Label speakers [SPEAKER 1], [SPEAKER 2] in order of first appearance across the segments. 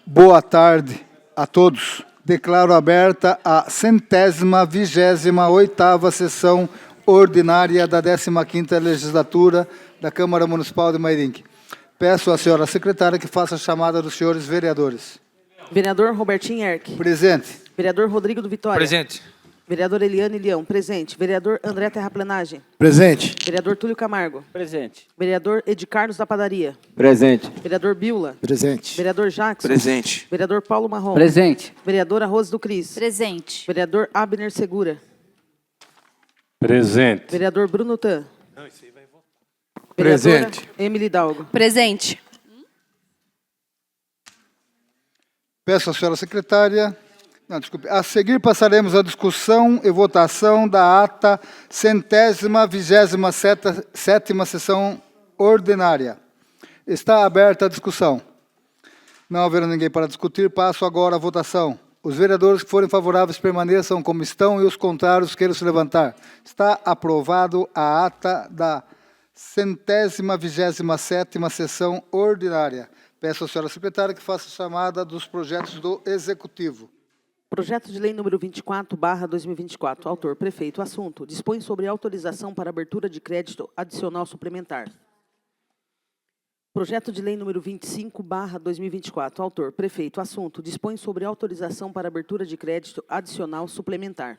[SPEAKER 1] Boa tarde a todos. Declaro aberta a 128ª sessão ordinária da 15ª Legislatura da Câmara Municipal de Mairinque. Peço à senhora secretária que faça a chamada dos senhores vereadores.
[SPEAKER 2] Vereador Robertinho Erck.
[SPEAKER 1] Presente.
[SPEAKER 2] Vereador Rodrigo do Vitória.
[SPEAKER 3] Presente.
[SPEAKER 2] Vereador Eliane Leão. Presente. Vereador André Terraplanagem.
[SPEAKER 4] Presente.
[SPEAKER 2] Vereador Túlio Camargo.
[SPEAKER 3] Presente.
[SPEAKER 2] Vereador Ed Carlos da Padaria.
[SPEAKER 4] Presente.
[SPEAKER 2] Vereador Biula.
[SPEAKER 4] Presente.
[SPEAKER 2] Vereador Jackson.
[SPEAKER 4] Presente.
[SPEAKER 2] Vereador Paulo Marrom.
[SPEAKER 5] Presente.
[SPEAKER 2] Vereadora Rose do Cris.
[SPEAKER 6] Presente.
[SPEAKER 2] Vereador Abner Segura.
[SPEAKER 7] Presente.
[SPEAKER 2] Vereador Bruno Tan.
[SPEAKER 4] Presente.
[SPEAKER 2] Vereadora Emily Dalgo.
[SPEAKER 6] Presente.
[SPEAKER 1] Peço à senhora secretária... Não, desculpe. A seguir passaremos a discussão e votação da ata 127ª sessão ordinária. Está aberta a discussão. Não havendo ninguém para discutir, passo agora à votação. Os vereadores que forem favoráveis permaneçam como estão e os contrários queiram se levantar. Está aprovado a ata da 127ª sessão ordinária. Peço à senhora secretária que faça a chamada dos projetos do Executivo.
[SPEAKER 2] Projeto de Lei número 24/2024. Autor, prefeito. Assunto: dispõe sobre autorização para abertura de crédito adicional suplementar. Projeto de Lei número 25/2024. Autor, prefeito. Assunto: dispõe sobre autorização para abertura de crédito adicional suplementar.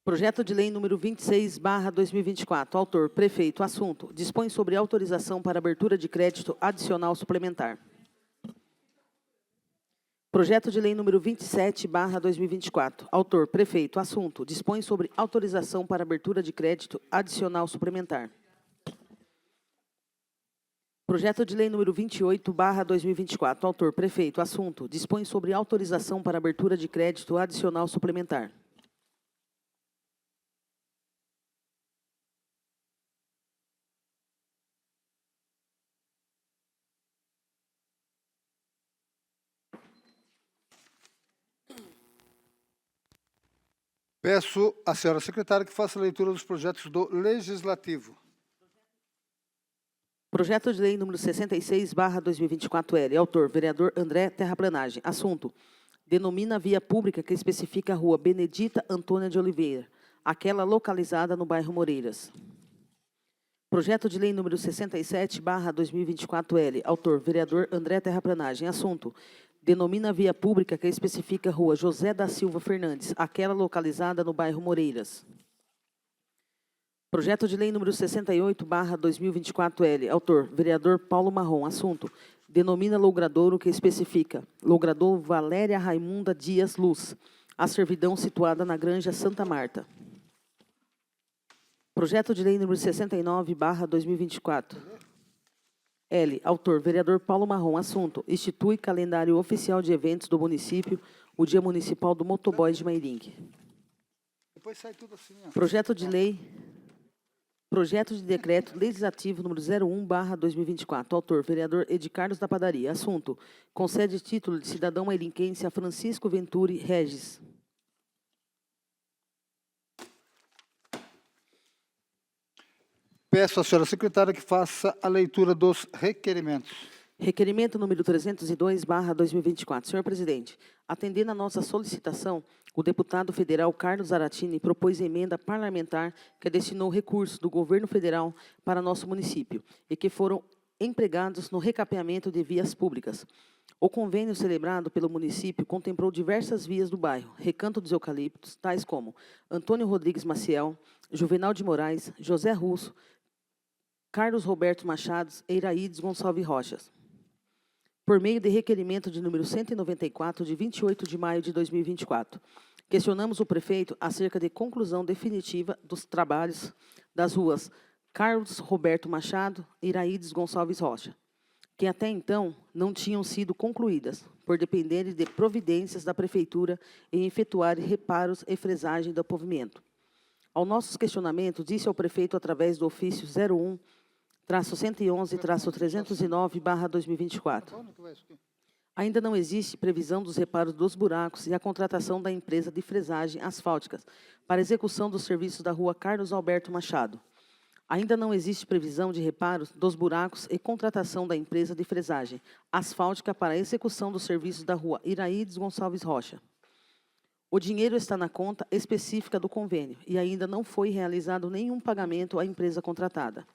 [SPEAKER 2] Projeto de Lei número 26/2024. Autor, prefeito. Assunto: dispõe sobre autorização para abertura de crédito adicional suplementar. Projeto de Lei número 27/2024. Autor, prefeito. Assunto: dispõe sobre autorização para abertura de crédito adicional suplementar. Projeto de Lei número 28/2024. Autor, prefeito. Assunto: dispõe sobre autorização para abertura de crédito adicional suplementar.
[SPEAKER 1] Peço à senhora secretária que faça a leitura dos projetos do Legislativo.
[SPEAKER 2] Projeto de Lei número 66/2024-L. Autor, vereador André Terraplanagem. Assunto: denomina via pública que especifica a rua Benedita Antônia de Oliveira, aquela localizada no bairro Moreiras. Projeto de Lei número 67/2024-L. Autor, vereador André Terraplanagem. Assunto: denomina via pública que especifica a rua José da Silva Fernandes, aquela localizada no bairro Moreiras. Projeto de Lei número 68/2024-L. Autor, vereador Paulo Marrom. Assunto: denomina logradouro que especifica logradouro Valéria Raimunda Dias Luz, a servidão situada na Granja Santa Marta. Projeto de Lei número 69/2024. L. Autor, vereador Paulo Marrom. Assunto: institui calendário oficial de eventos do município, o Dia Municipal do Motoboy de Mairinque.
[SPEAKER 1] Depois sai tudo assim, ó.
[SPEAKER 2] Projeto de decreto legislativo número 01/2024. Autor, vereador Ed Carlos da Padaria. Assunto: concede título de cidadão mairinquense a Francisco Venturi Regis.
[SPEAKER 1] Peço à senhora secretária que faça a leitura dos requerimentos.
[SPEAKER 2] Requerimento número 302/2024. Senhor presidente, atendendo a nossa solicitação, o deputado federal Carlos Zaratini propôs emenda parlamentar que destinou recursos do governo federal para nosso município e que foram empregados no recapeamento de vias públicas. O convênio celebrado pelo município contemplou diversas vias do bairro, Recanto dos Eucaliptos, tais como Antônio Rodrigues Maciel, Juvenal de Moraes, José Russo, Carlos Roberto Machado e Iraídes Gonçalves Rochas. Por meio de requerimento de número 194, de 28 de maio de 2024, questionamos o prefeito acerca de conclusão definitiva dos trabalhos das ruas Carlos Roberto Machado e Iraídes Gonçalves Rocha, que até então não tinham sido concluídas, por dependerem de providências da prefeitura em efetuar reparos e fresagem do pavimento. Ao nosso questionamento, disse ao prefeito através do ofício 01-111-309/2024. Ainda não existe previsão dos reparos dos buracos e a contratação da empresa de fresagem asfálticas para execução dos serviços da rua Carlos Alberto Machado. Ainda não existe previsão de reparos dos buracos e contratação da empresa de fresagem asfáltica para a execução dos serviços da rua Iraídes Gonçalves Rocha. O dinheiro está na conta específica do convênio e ainda não foi realizado nenhum pagamento à empresa contratada.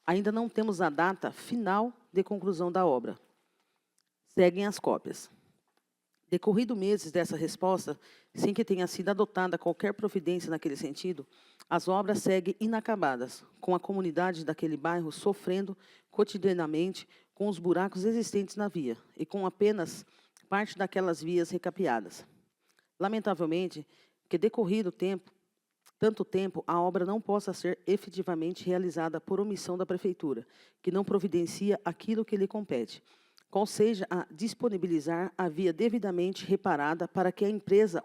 [SPEAKER 2] Ainda não temos a data final de conclusão da obra. Seguem as cópias. Decorrido meses dessa resposta, sem que tenha sido adotada qualquer providência naquele sentido, as obras seguem inacabadas, com a comunidade daquele bairro sofrendo cotidianamente com os buracos existentes na via e com apenas parte daquelas vias recapeadas. Lamentavelmente, que decorrido tanto tempo, a obra não possa ser efetivamente realizada por omissão da Prefeitura, que não providencia aquilo que lhe compete, qual seja a disponibilizar a via devidamente reparada para que a empresa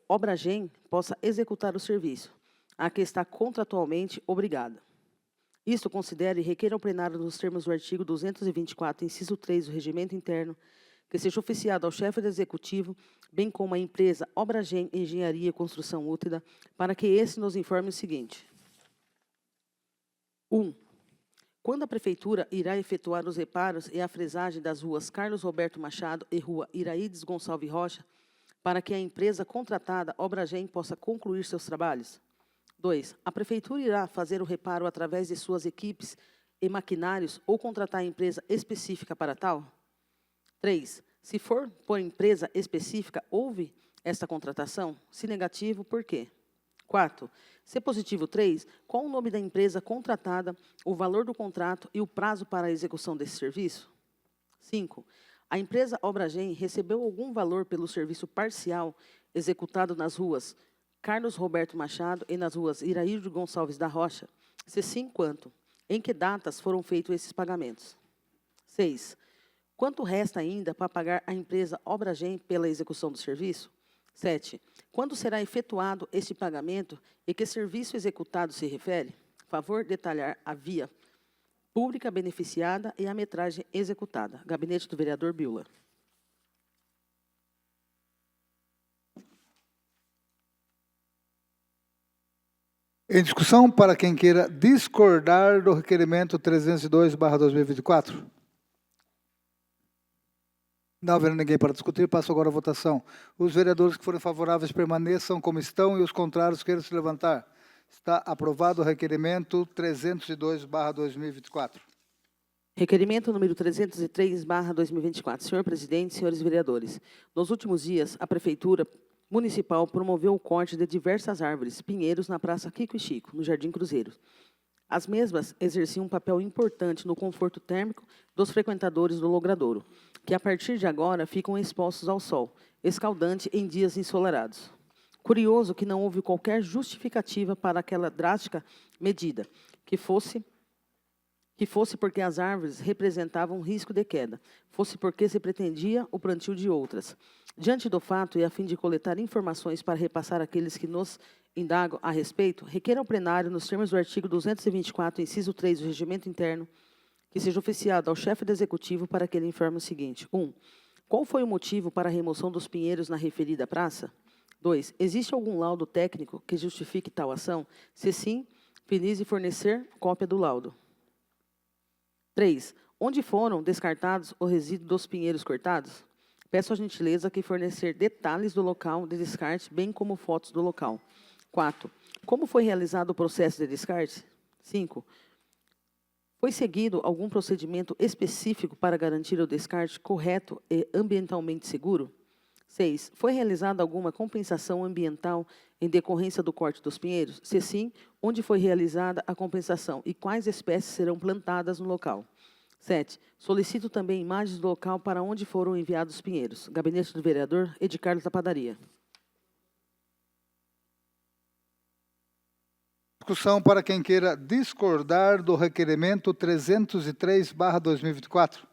[SPEAKER 2] Obragem possa executar o serviço, a que está contratualmente obrigada. Isto considera e requer ao plenário, nos termos do artigo 224, inciso 3 do Regimento Interno, que seja oficiado ao chefe do Executivo, bem como à empresa Obragem Engenharia e Construção Útida, para que esse nos informe o seguinte. 1. Quando a Prefeitura irá efetuar os reparos e a fresagem das ruas Carlos Roberto Machado e Rua Iraídes Gonçalves Rocha, para que a empresa contratada Obragem possa concluir seus trabalhos? 2. A Prefeitura irá fazer o reparo através de suas equipes e maquinários ou contratar a empresa específica para tal? 3. Se for por empresa específica, houve esta contratação? Se negativo, por quê? 4. Se positivo 3, qual o nome da empresa contratada, o valor do contrato e o prazo para a execução desse serviço? 5. A empresa Obragem recebeu algum valor pelo serviço parcial executado nas ruas Carlos Roberto Machado e nas ruas Iraíde Gonçalves da Rocha? Se sim, quanto? Em que datas foram feitos esses pagamentos? 6. Quanto resta ainda para pagar a empresa Obragem pela execução do serviço? 7. Quando será efetuado este pagamento e que serviço executado se refere? Favor detalhar a via pública beneficiada e a metragem executada. Gabinete do vereador Biula.
[SPEAKER 1] Em discussão, para quem queira discordar do requerimento 302/2024. Não havendo ninguém para discutir, passo agora a votação. Os vereadores que forem favoráveis permaneçam como estão e os contrários queiram se levantar. Está aprovado o requerimento 302/2024.
[SPEAKER 2] Requerimento número 303/2024. Senhor presidente, senhores vereadores, nos últimos dias, a Prefeitura Municipal promoveu o corte de diversas árvores, pinheiros, na Praça Kiko e Chico, no Jardim Cruzeiro. As mesmas exerciam um papel importante no conforto térmico dos frequentadores do logradouro, que a partir de agora ficam expostos ao sol, escaldante em dias ensolarados. Curioso que não houve qualquer justificativa para aquela drástica medida, que fosse porque as árvores representavam um risco de queda, fosse porque se pretendia o plantio de outras. Diante do fato e a fim de coletar informações para repassar àqueles que nos indagam a respeito, requer ao plenário, nos termos do artigo 224, inciso 3 do Regimento Interno, que seja oficiado ao chefe do Executivo para que ele informe o seguinte. 1. Qual foi o motivo para a remoção dos pinheiros na referida praça? 2. Existe algum laudo técnico que justifique tal ação? Se sim, pedize fornecer cópia do laudo. 3. Onde foram descartados o resíduo dos pinheiros cortados? Peço a gentileza que fornecer detalhes do local de descarte, bem como fotos do local. 4. Como foi realizado o processo de descarte? 5. Foi seguido algum procedimento específico para garantir o descarte correto e ambientalmente seguro? 6. Foi realizada alguma compensação ambiental em decorrência do corte dos pinheiros? Se sim, onde foi realizada a compensação e quais espécies serão plantadas no local? 7. Solicito também imagens do local para onde foram enviados os pinheiros. Gabinete do vereador Edi Carlos da Padaria.
[SPEAKER 1] Discussão para quem queira discordar do requerimento 303/2024.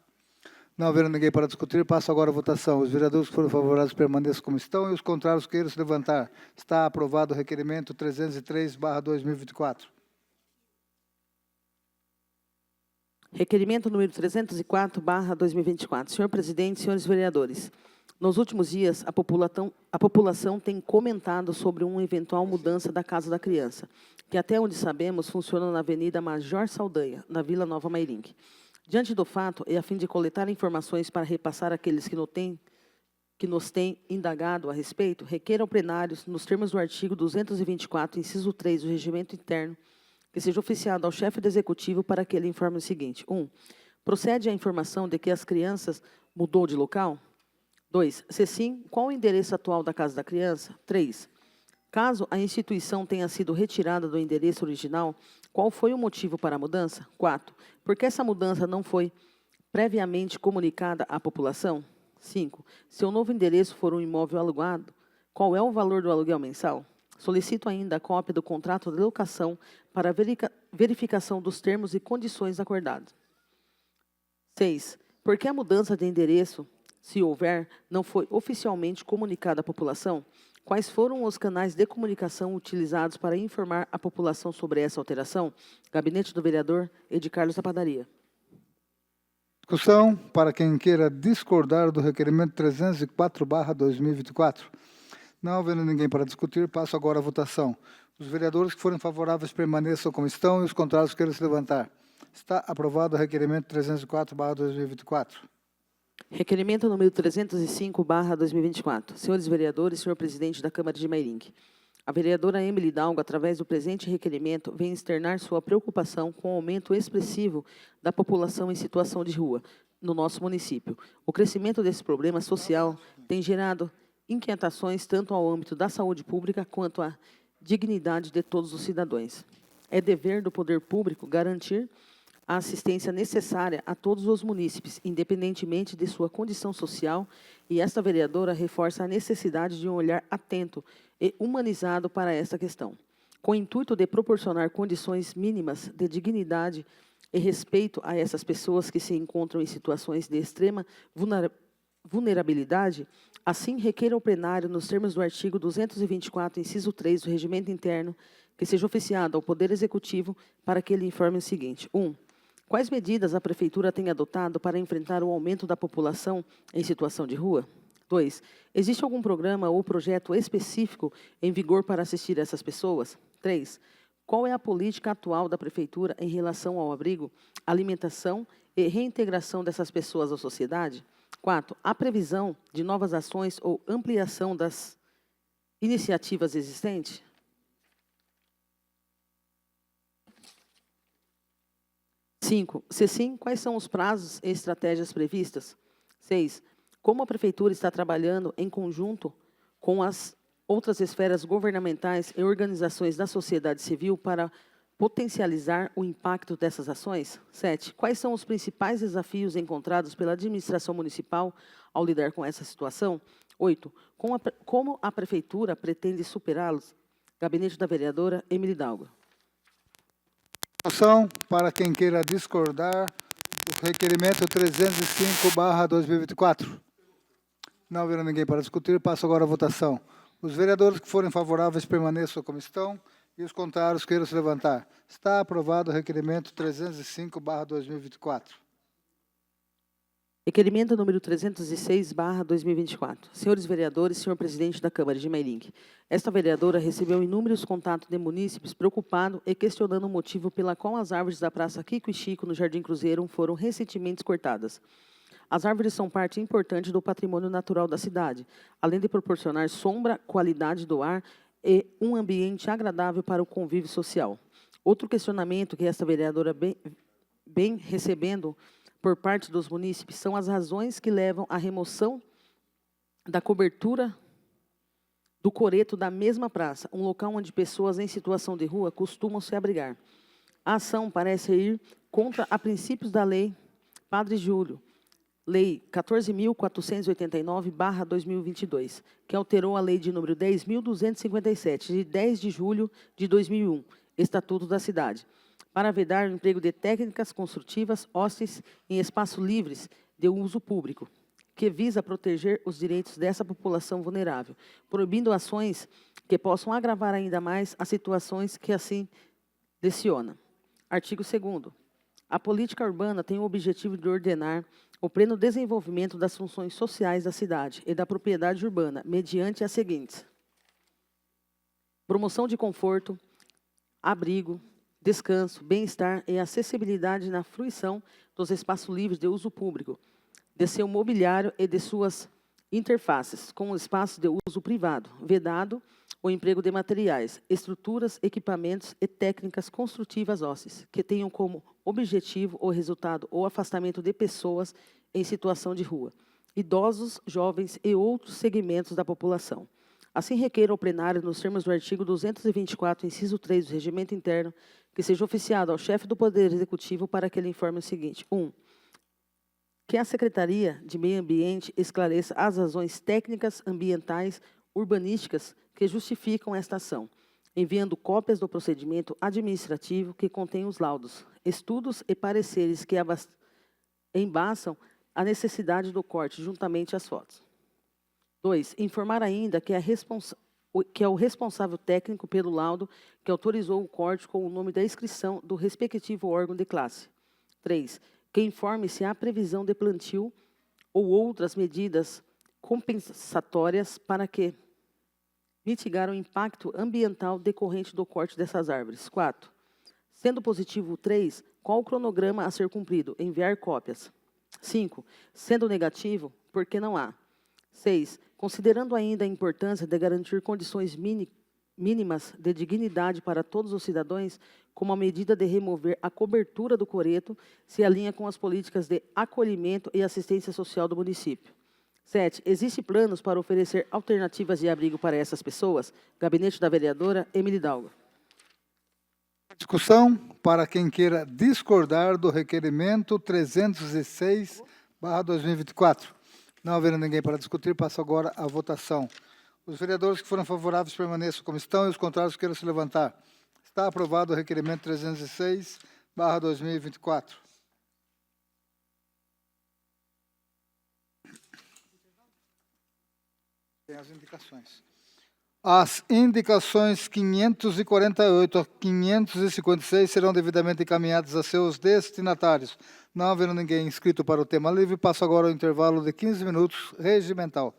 [SPEAKER 1] Não havendo ninguém para discutir, passo agora a votação. Os vereadores que forem favoráveis permaneçam como estão e os contrários queiram se levantar. Está aprovado o requerimento 303/2024.
[SPEAKER 2] Requerimento número 304/2024. Senhor presidente, senhores vereadores, Nos últimos dias, a população tem comentado sobre uma eventual mudança da Casa da Criança, que até onde sabemos funciona na Avenida Major Saldanha, na Vila Nova Mairinque. Diante do fato, e a fim de coletar informações para repassar àqueles que nos têm indagado a respeito, requer ao plenário, nos termos do artigo 224, inciso 3 do Regimento Interno, que seja oficiado ao chefe do Executivo para que ele informe o seguinte. 1. Procede a informação de que as crianças mudou de local? 2. Se sim, qual o endereço atual da Casa da Criança? 3. Caso a instituição tenha sido retirada do endereço original, qual foi o motivo para a mudança? 4. Por que essa mudança não foi previamente comunicada à população? 5. Se o novo endereço for um imóvel alugado, qual é o valor do aluguel mensal? Solicito ainda a cópia do contrato de locação para verificação dos termos e condições acordados. 6. Por que a mudança de endereço, se houver, não foi oficialmente comunicada à população? Quais foram os canais de comunicação utilizados para informar a população sobre essa alteração? Gabinete do Vereador Edi Carlos da Padaria.
[SPEAKER 1] Discussão para quem queira discordar do requerimento 304/2024. Não havendo ninguém para discutir, passo agora à votação. Os vereadores que forem favoráveis permaneçam como estão e os contrários queiram se levantar. Está aprovado o requerimento 304/2024.
[SPEAKER 2] Requerimento número 305/2024. Senhores vereadores, senhor presidente da Câmara de Mairinque, a vereadora Emily Hidalgo, através do presente requerimento, vem externar sua preocupação com o aumento expressivo da população em situação de rua no nosso município. O crescimento desse problema social tem gerado inquietações tanto ao âmbito da saúde pública quanto à dignidade de todos os cidadãos. É dever do poder público garantir a assistência necessária a todos os munícipes, independentemente de sua condição social, e esta vereadora reforça a necessidade de um olhar atento e humanizado para esta questão, com o intuito de proporcionar condições mínimas de dignidade e respeito a essas pessoas que se encontram em situações de extrema vulnerabilidade. Assim, requer ao plenário, nos termos do artigo 224, inciso 3 do Regimento Interno, que seja oficiado ao Poder Executivo para que ele informe o seguinte. 1. Quais medidas a Prefeitura tem adotado para enfrentar o aumento da população em situação de rua? 2. Existe algum programa ou projeto específico em vigor para assistir essas pessoas? 3. Qual é a política atual da Prefeitura em relação ao abrigo, alimentação e reintegração dessas pessoas à sociedade? 4. Há previsão de novas ações ou ampliação das iniciativas existentes? 5. Se sim, quais são os prazos e estratégias previstas? 6. Como a Prefeitura está trabalhando em conjunto com as outras esferas governamentais e organizações da sociedade civil para potencializar o impacto dessas ações? 7. Quais são os principais desafios encontrados pela administração municipal ao lidar com essa situação? 8. Como a Prefeitura pretende superá-los? Gabinete da Vereadora Emily Hidalgo.
[SPEAKER 1] Discussão para quem queira discordar do requerimento 305/2024. Não havendo ninguém para discutir, passo agora à votação. Os vereadores que forem favoráveis permaneçam como estão e os contrários queiram se levantar. Está aprovado o requerimento 305/2024.
[SPEAKER 2] Requerimento número 306/2024. Senhores vereadores, senhor presidente da Câmara de Mairinque, esta vereadora recebeu inúmeros contatos de munícipes preocupados e questionando o motivo pela qual as árvores da Praça Kiko e Chico, no Jardim Cruzeiro, foram recentemente cortadas. As árvores são parte importante do patrimônio natural da cidade, além de proporcionar sombra, qualidade do ar e um ambiente agradável para o convívio social. Outro questionamento que esta vereadora vem recebendo por parte dos munícipes são as razões que levam à remoção da cobertura do coreto da mesma praça, um local onde pessoas em situação de rua costumam se abrigar. A ação parece ir contra a princípios da Lei Padre Júlio, Lei 14.489/2022, que alterou a Lei de número 10.257, de 10 de julho de 2001, Estatuto da Cidade, para vedar o emprego de técnicas construtivas hóspedes em espaços livres de uso público, que visa proteger os direitos dessa população vulnerável, proibindo ações que possam agravar ainda mais as situações que assim leciona. Artigo 2º. A política urbana tem o objetivo de ordenar o pleno desenvolvimento das funções sociais da cidade e da propriedade urbana, mediante as seguintes: promoção de conforto, abrigo, descanso, bem-estar e acessibilidade na fruição dos espaços livres de uso público, de seu mobiliário e de suas interfaces, com o espaço de uso privado, vedado o emprego de materiais, estruturas, equipamentos e técnicas construtivas ósseas, que tenham como objetivo ou resultado o afastamento de pessoas em situação de rua, idosos, jovens e outros segmentos da população. Assim requer ao plenário, nos termos do artigo 224, inciso 3 do Regimento Interno, que seja oficiado ao chefe do Poder Executivo para que ele informe o seguinte: 1. Que a Secretaria de Meio Ambiente esclareça as razões técnicas, ambientais, urbanísticas que justificam esta ação, enviando cópias do procedimento administrativo que contém os laudos, estudos e pareceres que embaçam a necessidade do corte, juntamente às fotos. 2. Informar ainda que é o responsável técnico pelo laudo que autorizou o corte com o nome da inscrição do respectivo órgão de classe. 3. Que informe se há previsão de plantio ou outras medidas compensatórias para que mitigar o impacto ambiental decorrente do corte dessas árvores. 4. Sendo positivo 3, qual o cronograma a ser cumprido? Enviar cópias. 5. Sendo negativo, por que não há? 6. Considerando ainda a importância de garantir condições mínimas de dignidade para todos os cidadãos, como a medida de remover a cobertura do coreto, se alinha com as políticas de acolhimento e assistência social do município. 7. Existem planos para oferecer alternativas de abrigo para essas pessoas? Gabinete da vereadora Emily Hidalgo.
[SPEAKER 1] Discussão para quem queira discordar do requerimento 306/2024. Não havendo ninguém para discutir, passo agora à votação. Os vereadores que foram favoráveis permaneçam como estão e os contrários queiram se levantar. Está aprovado o requerimento 306/2024. Tem as indicações. As indicações 548 a 556 serão devidamente encaminhadas a seus destinatários. Não havendo ninguém inscrito para o tema livre, passo agora ao intervalo de 15 minutos regimental.